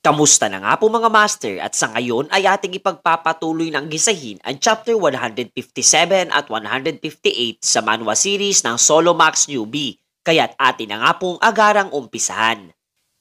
Kamusta na nga po mga master at sa ngayon ay ating ipagpapatuloy ng gisahin ang chapter 157 at 158 sa manhwa series ng Solo Max Newbie, kaya't atin na nga pong agarang umpisahan.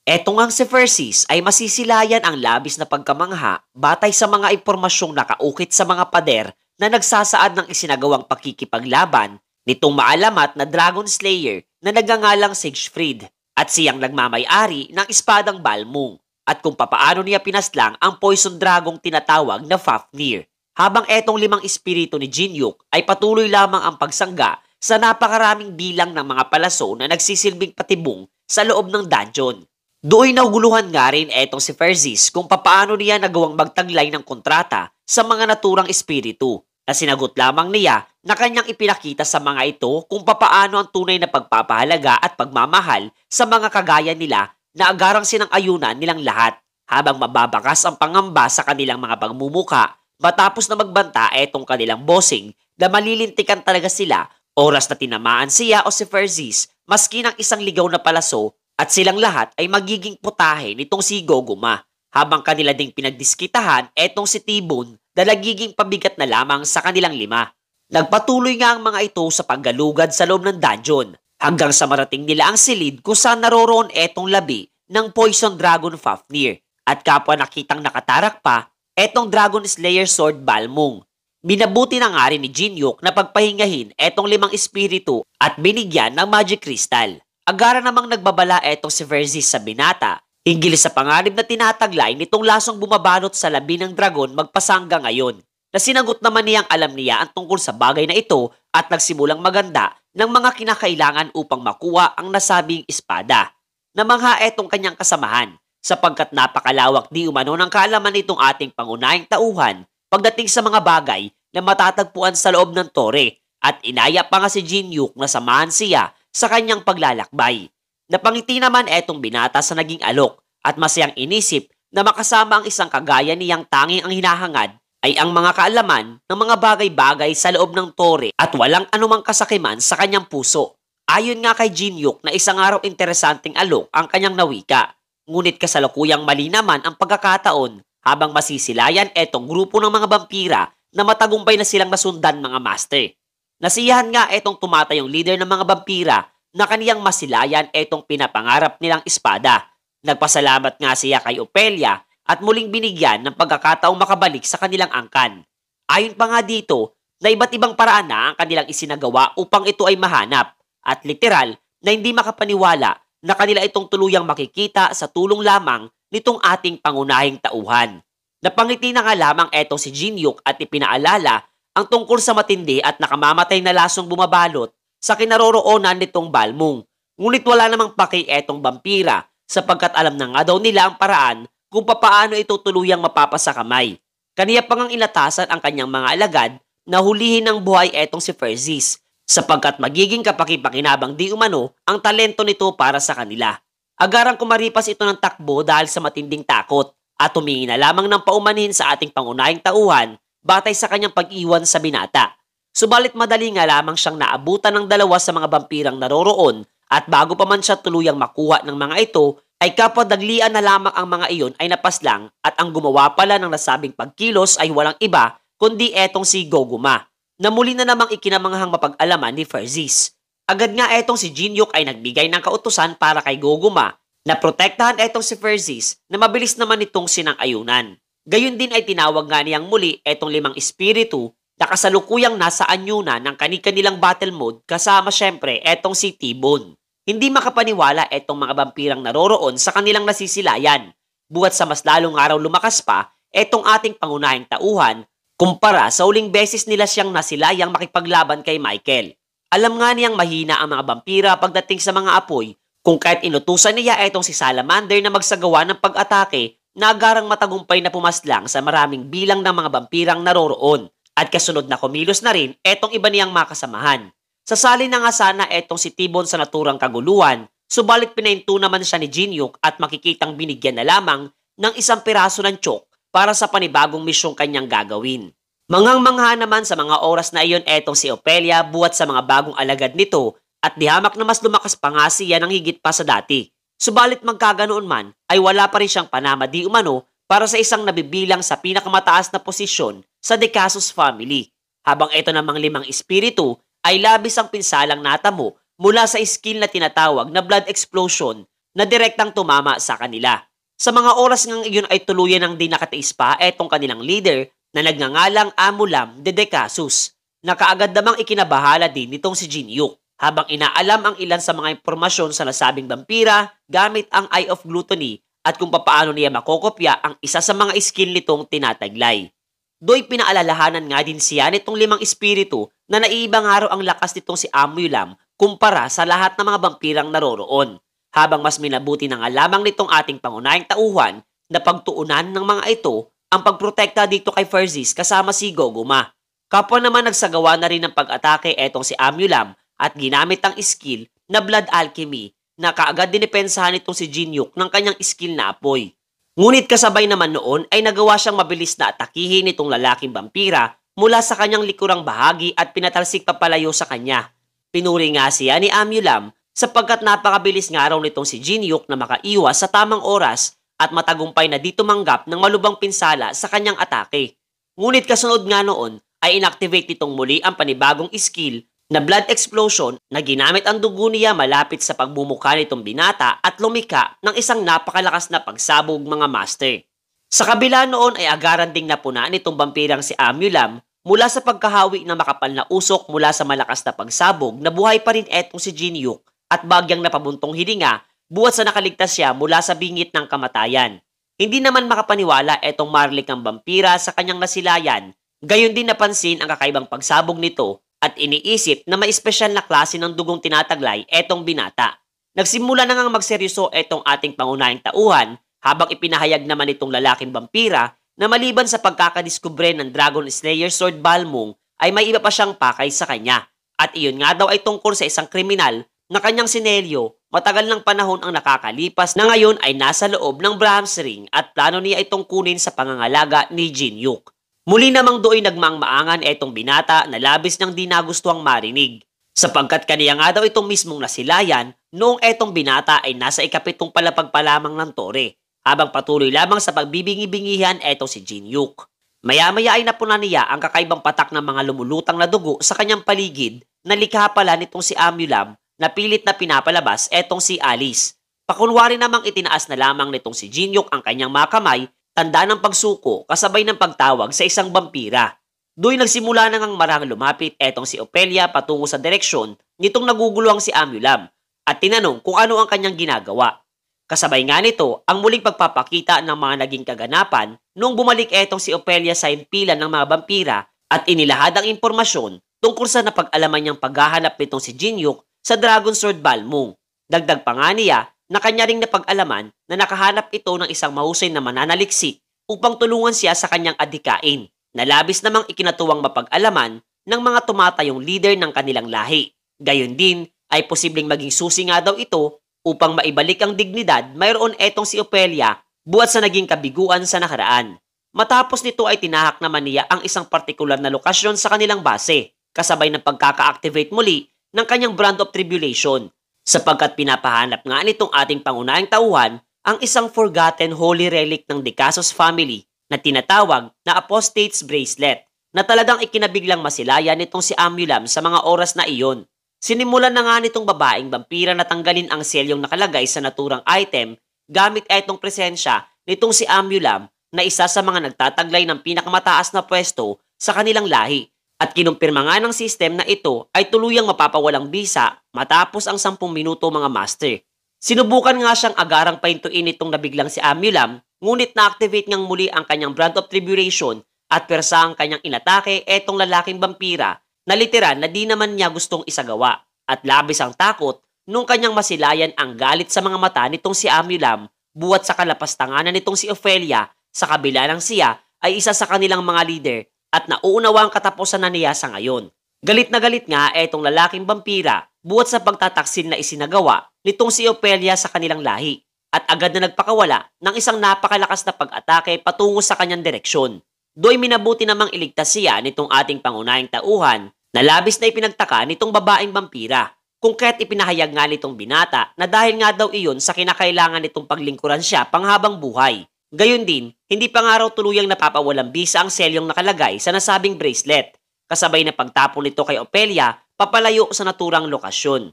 Eto ngang si Versis ay masisilayan ang labis na pagkamangha batay sa mga impormasyong nakaukit sa mga pader na nagsasaad ng isinagawang pakikipaglaban nitong maalamat na Dragon Slayer na nagngangalang Siegfried at siyang nagmamay-ari ng espadang Balmung at kung papaano niya pinaslang ang poison dragong tinatawag na Fafnir. Habang etong limang espiritu ni Jinyuk ay patuloy lamang ang pagsangga sa napakaraming bilang ng mga palaso na nagsisilbing patibong sa loob ng dungeon. Doon naguluhan nga rin etong si Versis kung papaano niya nagawang magtaglay ng kontrata sa mga naturang espiritu na sinagot lamang niya na kanyang ipinakita sa mga ito kung papaano ang tunay na pagpapahalaga at pagmamahal sa mga kagaya nila na agarang sinang-ayunan nilang lahat habang mababakas ang pangamba sa kanilang mga pagmumuka matapos na magbanta etong kanilang bossing na malilintikan talaga sila oras na tinamaan siya o si Versis maski ng isang ligaw na palaso at silang lahat ay magiging putahe nitong si Goguma habang kanila ding pinagdiskitahan etong si Tibon na nagiging pabigat na lamang sa kanilang lima. Nagpatuloy nga ang mga ito sa paggalugad sa loob ng dungeon hanggang sa marating nila ang silid kung saan naroroon etong labi ng Poison Dragon Fafnir at kapwa nakitang nakatarak pa etong Dragon Slayer Sword Balmung. Minabuti na nga rin ni Jinyuk na pagpahingahin etong limang espiritu at binigyan ng Magic Crystal. Agara namang nagbabala etong si Versis sa binata hinggil sa panganib na tinataglay nitong lasong bumabalot sa labi ng dragon magpasangga ngayon. Na sinagot naman niyang alam niya ang tungkol sa bagay na ito at nagsimulang maganda ng mga kinakailangan upang makuha ang nasabing espada. Namangha etong kanyang kasamahan sapagkat napakalawak di umano ng kaalaman nitong ating pangunahing tauhan pagdating sa mga bagay na matatagpuan sa loob ng tore at inaya pa nga si Jinyuk na samahan siya sa kanyang paglalakbay. Napangiti naman etong binata sa naging alok at masayang inisip na makasama ang isang kagaya niyang tanging ang hinahangad ay ang mga kaalaman ng mga bagay-bagay sa loob ng tore at walang anumang kasakiman sa kanyang puso. Ayon nga kay Jinyuk na isang araw interesanteng alok ang kanyang nawika. Ngunit kasalukuyang mali naman ang pagkakataon habang masisilayan etong grupo ng mga vampira na matagumpay na silang nasundan mga master. Nasiyahan nga etong tumatayong leader ng mga vampira na kaniyang masilayan etong pinapangarap nilang espada. Nagpasalamat nga siya kay Ophelia at muling binigyan ng pagkakataong makabalik sa kanilang angkan. Ayon pa nga dito na iba't ibang paraan na ang kanilang isinagawa upang ito ay mahanap at literal na hindi makapaniwala na kanila itong tuluyang makikita sa tulong lamang nitong ating pangunahing tauhan. Napangiti na nga lamang etong si Jinyuk at ipinaalala ang tungkol sa matindi at nakamamatay na lasong bumabalot sa kinaroroonan nitong Balmung. Ngunit wala namang paki etong vampira sapagkat alam na nga daw nila ang paraan kung papaano ito tuluyang mapapasakamay. Kaniya pang ang inatasan ang kanyang mga alagad na hulihin ng buhay etong si Versis sapagkat magiging kapakipakinabang di umano ang talento nito para sa kanila. Agarang kumaripas ito ng takbo dahil sa matinding takot at humingi na lamang ng paumanhin sa ating pangunahing tauhan batay sa kanyang pag-iwan sa binata. Subalit madali nga lamang siyang naabutan ng dalawa sa mga vampirang naroroon at bago pa man siya tuluyang makuha ng mga ito ay kapwa daglian na lamang ang mga iyon ay napaslang at ang gumawa pala ng nasabing pagkilos ay walang iba kundi etong si Goguma na muli na namang ikinamanghang mapag-alaman ni Versis. Agad nga etong si Jinyuk ay nagbigay ng kautusan para kay Goguma na protektahan etong si Versis na mabilis naman itong sinang-ayunan. Gayon din ay tinawag nga niyang muli etong limang espiritu na kasalukuyang nasa anyunan ng kani-kanilang battle mode kasama syempre etong si Tibon. Hindi makapaniwala etong mga vampirang naroroon sa kanilang nasisilayan. Buhat sa mas lalong araw lumakas pa etong ating pangunahing tauhan kumpara sa uling beses nila siyang nasilayang makipaglaban kay Michael. Alam nga niyang mahina ang mga vampira pagdating sa mga apoy kung kahit inutusan niya etong si Salamander na magsagawa ng pag-atake na agarang matagumpay na pumaslang sa maraming bilang ng mga vampirang naroroon. At kasunod na kumilos na rin etong iba niyang makasamahan. Sasali na nga sana etong si Tibon sa naturang kaguluhan, subalit pinahinto naman siya ni Jinyuk at makikitang binigyan na lamang ng isang piraso ng chok para sa panibagong misyong kanyang gagawin. Manghang-mangha naman sa mga oras na iyon etong si Ophelia buhat sa mga bagong alagad nito at dihamak na mas lumakas pa nga siya ng higit pa sa dati. Subalit magkaganoon man ay wala pa rin siyang panama di umano para sa isang nabibilang sa pinakamataas na posisyon sa De Casos family. Habang ito namang 5 espiritu ay labis ang pinsalang natamo mula sa skill na tinatawag na blood explosion na direktang tumama sa kanila. Sa mga oras ngang iyon ay tuluyan ng di nakatiis pa etong kanilang leader na nagngangalang Amulam de Casos, na kaagad namang ikinabahala din nitong si Jinyuk habang inaalam ang ilan sa mga impormasyon sa nasabing vampira gamit ang Eye of Gluttony at kung papaano niya makokopya ang isa sa mga skill nitong tinataglay. Do'y pinaalalahanan nga din siya nitong 5 espiritu na naiiba nga raw ang lakas nitong si Amulam kumpara sa lahat ng mga vampirang naroroon, habang mas minabuti na nga lamang nitong ating pangunahing tauhan na pagtuunan ng mga ito ang pagprotekta dito kay Ferzis kasama si Goguma. Kapwa naman nagsagawa na rin ng pag-atake etong si Amulam at ginamit ang skill na Blood Alchemy na kaagad dinipensahan nitong si Jinyuk ng kanyang skill na apoy. Ngunit kasabay naman noon ay nagawa siyang mabilis na atakihin nitong lalaking vampira mula sa kanyang likurang bahagi at pinatalsik papalayo sa kanya. Pinuri nga siya ni Amulam sapagkat napakabilis nga raw nitong si Jinyuk na makaiwas sa tamang oras at matagumpay na di tumanggap ng malubhang pinsala sa kanyang atake. Ngunit kasunod nga noon ay inactivate nitong muli ang panibagong skill na blood explosion na ginamit ang dugo niya malapit sa pagbumuka nitong binata at lumika ng isang napakalakas na pagsabog mga master. Sa kabila noon ay agaran ding napuna nitong vampirang si Amulam mula sa pagkahawi ng makapal na usok mula sa malakas na pagsabog na buhay pa rin etong si Jinyuk at bagyang napabuntong hilinga buhat sa nakaligtas siya mula sa bingit ng kamatayan. Hindi naman makapaniwala etong marlik ang vampira sa kanyang nasilayan, gayon din napansin ang kakaibang pagsabog nito at iniisip na may espesyal na klase ng dugong tinataglay etong binata. Nagsimula na ngang magseryoso etong ating pangunahing tauhan habang ipinahayag naman itong lalaking vampira na maliban sa pagkakadiskubre ng Dragon Slayer Sword Balmung ay may iba pa siyang pakay sa kanya. At iyon nga daw ay tungkol sa isang kriminal na kanyang sinelyo matagal ng panahon ang nakakalipas na ngayon ay nasa loob ng Brahms Ring at plano niya itong kunin sa pangangalaga ni Jinyuk. Muli namang do'y nagmangmaangan etong binata na labis niyang di nagustuhang marinig, sapagkat kaniya nga daw itong mismong nasilayan noong etong binata ay nasa ikapitong palapag pa lamang ng tore, habang patuloy lamang sa pagbibingi-bingihan etong si Jinyuk. Maya-maya ay napuna niya ang kakaibang patak ng mga lumulutang na dugo sa kanyang paligid na likha pala nitong si Amulam na pilit na pinapalabas etong si Alice. Pakunwari namang itinaas na lamang nitong si Jinyuk ang kanyang mga kamay, tanda ng pagsuko kasabay ng pagtawag sa isang vampira. Do'y nagsimula na ngang marang lumapit etong si Ophelia patungo sa direksyon nitong naguguluhang si Amulam at tinanong kung ano ang kanyang ginagawa. Kasabay nga nito ang muling pagpapakita ng mga naging kaganapan nung bumalik etong si Ophelia sa himpilan ng mga vampira at inilahad ang impormasyon tungkol sa napag-alaman niyang paghahanap nitong si Jinyuk sa Dragon Sword Balmung. Dagdag pa nga niya na kanya ring napag-alaman na nakahanap ito ng isang mahusay na mananaliksik upang tulungan siya sa kanyang adhikain, na labis namang ikinatuwang mapag-alaman ng mga tumatayong leader ng kanilang lahi. Gayon din ay posibleng maging susi nga daw ito upang maibalik ang dignidad mayroon etong si Ophelia buhat sa naging kabiguan sa nakaraan. Matapos nito ay tinahak naman niya ang isang partikular na lokasyon sa kanilang base, kasabay ng pagkaka-activate muli ng kanyang Brand of Tribulation, sapagkat pinapahanap nga nitong ating pangunahing tauhan ang isang forgotten holy relic ng De Casos family na tinatawag na Apostate's Bracelet, na talagang ikinabiglang masilayan nitong si Amulam sa mga oras na iyon. Sinimulan na nga nitong babaeng vampira na tanggalin ang selyong nakalagay sa naturang item gamit etong presensya nitong si Amulam na isa sa mga nagtataglay ng pinakamataas na pwesto sa kanilang lahi. At kinumpirma nga ng system na ito ay tuluyang mapapawalang bisa matapos ang 10 minuto mga master. Sinubukan nga siyang agarang pahintuin itong nabiglang si Amulam, ngunit na-activate ngang muli ang kanyang Brand of Tribulation at persa ang kanyang inatake etong lalaking vampira na literal na di naman niya gustong isagawa. At labis ang takot nung kanyang masilayan ang galit sa mga mata nitong si Amulam buhat sa kalapastanganan nitong si Ophelia sa kabila ng siya ay isa sa kanilang mga leader at nauunawa ang katapusan na niya sa ngayon. Galit na galit nga etong lalaking vampira buhat sa pagtataksil na isinagawa nitong si Ophelia sa kanilang lahi at agad na nagpakawala ng isang napakalakas na pag-atake patungo sa kanyang direksyon. Do'y minabuti namang iligtas siya nitong ating pangunahing tauhan na labis na ipinagtaka nitong babaeng vampira kung kaya't ipinahayag nga nitong binata na dahil nga daw iyon sa kinakailangan nitong paglingkuran siya panghabang buhay. Gayon din, hindi pa nga raw tuluyang napapawalang bisa ang selyong nakalagay sa nasabing bracelet, kasabay na pagtapon nito kay Opelia papalayo sa naturang lokasyon.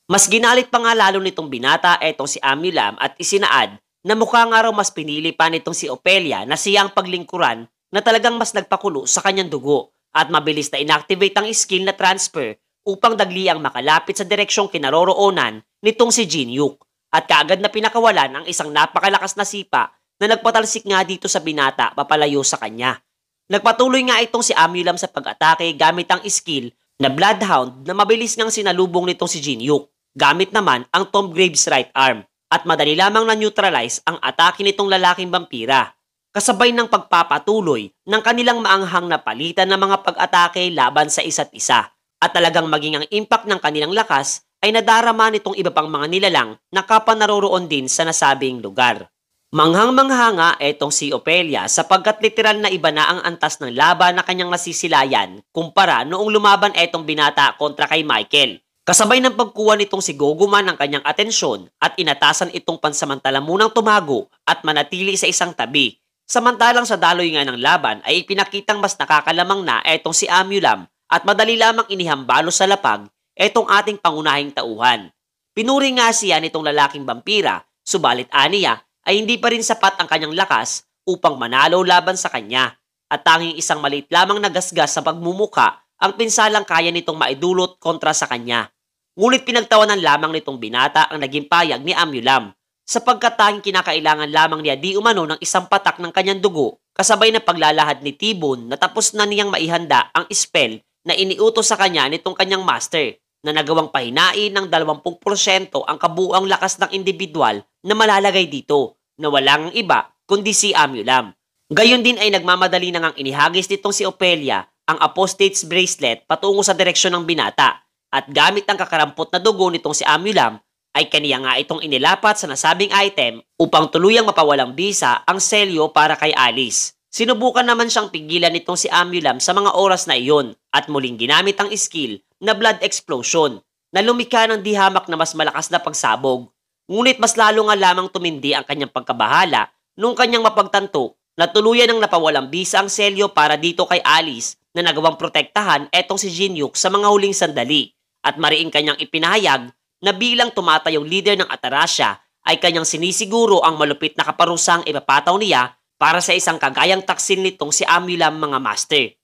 Mas ginalit pa nga lalo nitong binata etong si Amulam at isinaad na mukha nga raw mas pinili pa nitong si Opelia na siya ang paglingkuran na talagang mas nagpakulo sa kanyang dugo at mabilis na inactivate ang skill na transfer upang dagliang makalapit sa direksyong kinaroroonan nitong si Jinyuk at kaagad na pinakawalan ang isang napakalakas na sipa na nagpatalsik nga dito sa binata papalayo sa kanya. Nagpatuloy nga itong si Amulam sa pag-atake gamit ang skill na Bloodhound na mabilis ngang sinalubong nitong si Jinyuk gamit naman ang Tom Graves right arm at madali lamang na-neutralize ang atake nitong lalaking vampira. Kasabay ng pagpapatuloy ng kanilang maanghang na palitan ng mga pag-atake laban sa isa't isa. At talagang maging ang impact ng kanilang lakas ay nadarama nitong iba pang mga nilalang na kapanaroroon din sa nasabing lugar. Manghang-mangha nga etong si Opelia sapagkat literal na iba na ang antas ng laban na kanyang nasisilayan kumpara noong lumaban etong binata kontra kay Michael. Kasabay ng pagkuha nitong si Goguman ng kanyang atensyon at inatasan itong pansamantala munang tumago at manatili sa isang tabi. Samantalang sa daloy nga ng laban ay ipinakitang mas nakakalamang na etong si Amulam at madali lamang inihambalo sa lapag etong ating pangunahing tauhan. Pinuri nga siya nitong lalaking vampira, subalit aniya ay hindi pa rin sapat ang kanyang lakas upang manalo laban sa kanya at tanging isang maliit lamang na gasgas sa pagmumuka ang pinsalang kaya nitong maidulot kontra sa kanya. Ngunit pinagtawanan lamang nitong binata ang naging payag ni Amulam sapagkat tanging kinakailangan lamang niya di umano ng isang patak ng kanyang dugo kasabay na paglalahad ni T-Bone na tapos na niyang maihanda ang spell na iniutos sa kanya nitong kanyang master na nagawang pahinain ng 20% ang kabuuang lakas ng individual na malalagay dito na walang iba kundi si Amulam. Gayon din ay nagmamadali na ngang inihagis nitong si Opelia ang Apostate's Bracelet patungo sa direksyon ng binata at gamit ang kakarampot na dugo nitong si Amulam ay kaniya nga itong inilapat sa nasabing item upang tuluyang mapawalang bisa ang selyo para kay Alice. Sinubukan naman siyang pigilan nitong si Amulam sa mga oras na iyon at muling ginamit ang skill na Blood Explosion na lumikha ng dihamak na mas malakas na pagsabog. Ngunit mas lalo nga lamang tumindi ang kanyang pagkabahala nung kanyang mapagtanto na tuluyan ng napawalang bisa ang selyo para dito kay Alice na nagawang protektahan etong si Jinyuk sa mga huling sandali at mariing kanyang ipinahayag na bilang tumatayong leader ng Atarasya ay kanyang sinisiguro ang malupit na kaparusang ipapataw niya para sa isang kagayang taksil nitong si Amulam mga master.